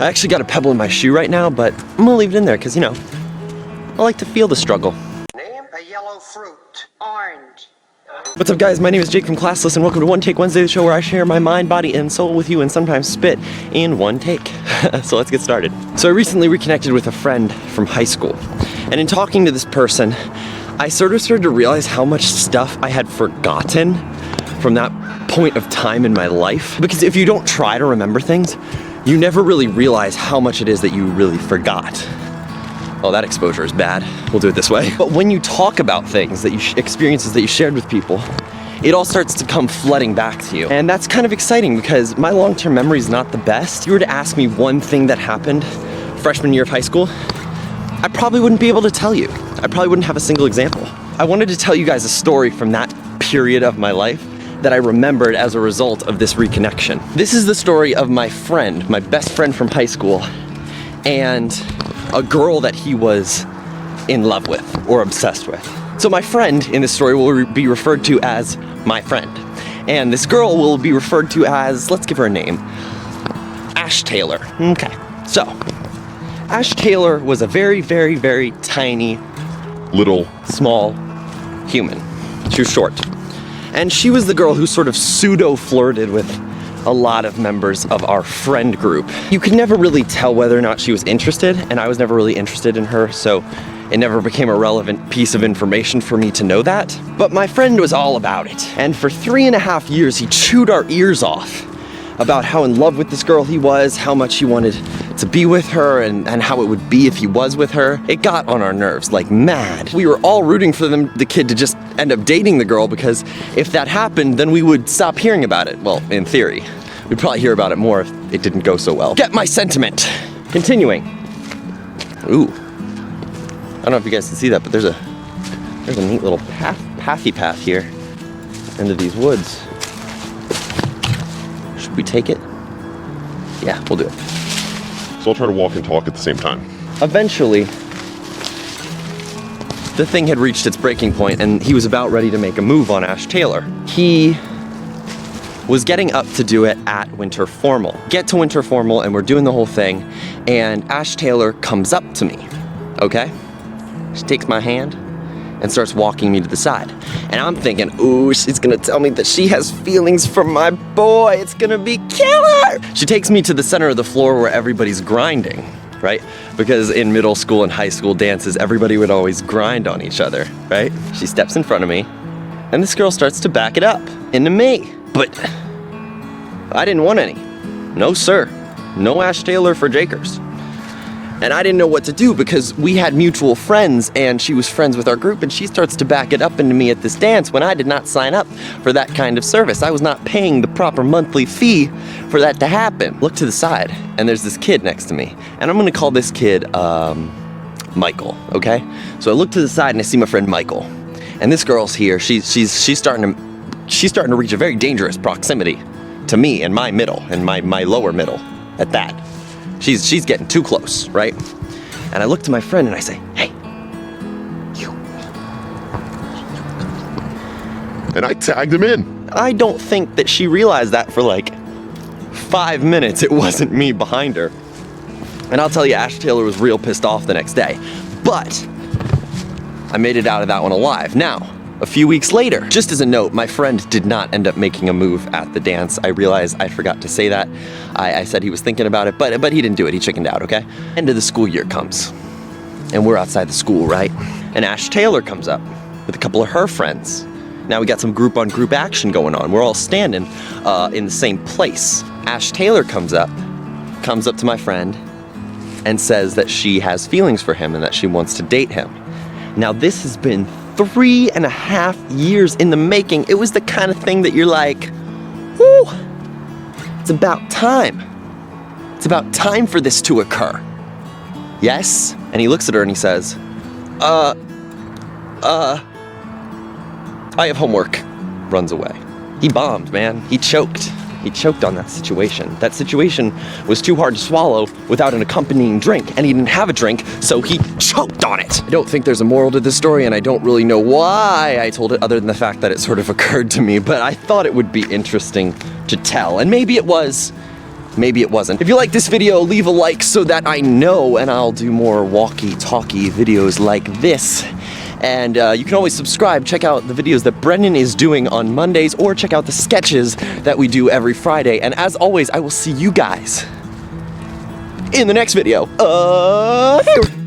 I actually got a pebble in my shoe right now, but I'm gonna leave it in there because, you know, I like to feel the struggle. Name a yellow fruit. Orange. What's up, guys? My name is Jake from Classless, and welcome to One Take Wednesday, the show where I share my mind, body, and soul with you and sometimes spit in one take. So let's get started. So I recently reconnected with a friend from high school, and in talking to this person, I sort of started to realize how much stuff I had forgotten from that point of time in my life. Because if you don't try to remember things, you never really realize how much it is that you really forgot. Oh, that exposure is bad. We'll do it this way. But when you talk about things that experiences that you shared with people, it all starts to come flooding back to you. And that's kind of exciting because my long-term memory is not the best. If you were to ask me one thing that happened freshman year of high school, I probably wouldn't be able to tell you. I probably wouldn't have a single example. I wanted to tell you guys a story from that period of my life that I remembered as a result of this reconnection. This is the story of my friend, my best friend from high school, and a girl that he was in love with or obsessed with. So my friend in this story will be referred to as my friend. And this girl will be referred to as, let's give her a name, Ash Taylor. Okay, so Ash Taylor was a very, very, very tiny, little, small human. She was short. And she was the girl who sort of pseudo-flirted with a lot of members of our friend group. You could never really tell whether or not she was interested, and I was never really interested in her, so it never became a relevant piece of information for me to know that. But my friend was all about it. And for 3.5 years, he chewed our ears off about how in love with this girl he was, how much he wanted to be with her, and how it would be if he was with her. It got on our nerves like mad. We were all rooting for the kid to just end up dating the girl, because if that happened, then we would stop hearing about it. Well, in theory. We'd probably hear about it more if it didn't go so well. Get my sentiment. Continuing. Ooh. I don't know if you guys can see that, but there's a neat little pathy path here into these woods. Should we take it? Yeah, we'll do it. So I'll try to walk and talk at the same time. Eventually, the thing had reached its breaking point, and he was about ready to make a move on Ash Taylor. He was getting up to do it at Winter Formal. Get to Winter Formal, and we're doing the whole thing, and Ash Taylor comes up to me, okay? She takes my hand and starts walking me to the side. And I'm thinking, ooh, she's gonna tell me that she has feelings for my boy. It's gonna be killer! She takes me to the center of the floor where everybody's grinding, right? Because in middle school and high school dances, everybody would always grind on each other, right? She steps in front of me, and this girl starts to back it up into me. But I didn't want any. No, sir. No Ash Taylor for Jakers. And I didn't know what to do because we had mutual friends, and she was friends with our group, and she starts to back it up into me at this dance when I did not sign up for that kind of service. I was not paying the proper monthly fee for that to happen. Look to the side, and there's this kid next to me, and I'm gonna call this kid Michael, okay? So I look to the side and I see my friend Michael, and this girl's here. She's starting to reach a very dangerous proximity to me and my middle and my lower middle at that. She's getting too close, right? And I look to my friend and I say, hey, you. And I tagged him in. I don't think that she realized that for like 5 minutes it wasn't me behind her. And I'll tell you, Ash Taylor was real pissed off the next day. But I made it out of that one alive. Now, a few weeks later, just as a note, my friend did not end up making a move at the dance. I realized I forgot to say that. I said he was thinking about it, but he didn't do it. He chickened out, okay? End of the school year comes, and we're outside the school, right? And Ash Taylor comes up with a couple of her friends. Now we got some group-on-group action going on. We're all standing in the same place. Ash Taylor comes up to my friend and says that she has feelings for him and that she wants to date him. Now this has been 3.5 years in the making. It was the kind of thing that you're like, whoo, it's about time. It's about time for this to occur. Yes? And he looks at her and he says, I have homework. Runs away. He bombed, man. He choked. He choked on that situation. That situation was too hard to swallow without an accompanying drink, and he didn't have a drink, so he choked on it. I don't think there's a moral to this story, and I don't really know why I told it other than the fact that it sort of occurred to me, but I thought it would be interesting to tell. And maybe it was, maybe it wasn't. If you like this video, leave a like so that I know, and I'll do more walkie-talkie videos like this. And you can always subscribe, check out the videos that Brendan is doing on Mondays, or check out the sketches that we do every Friday. And as always, I will see you guys in the next video. Here.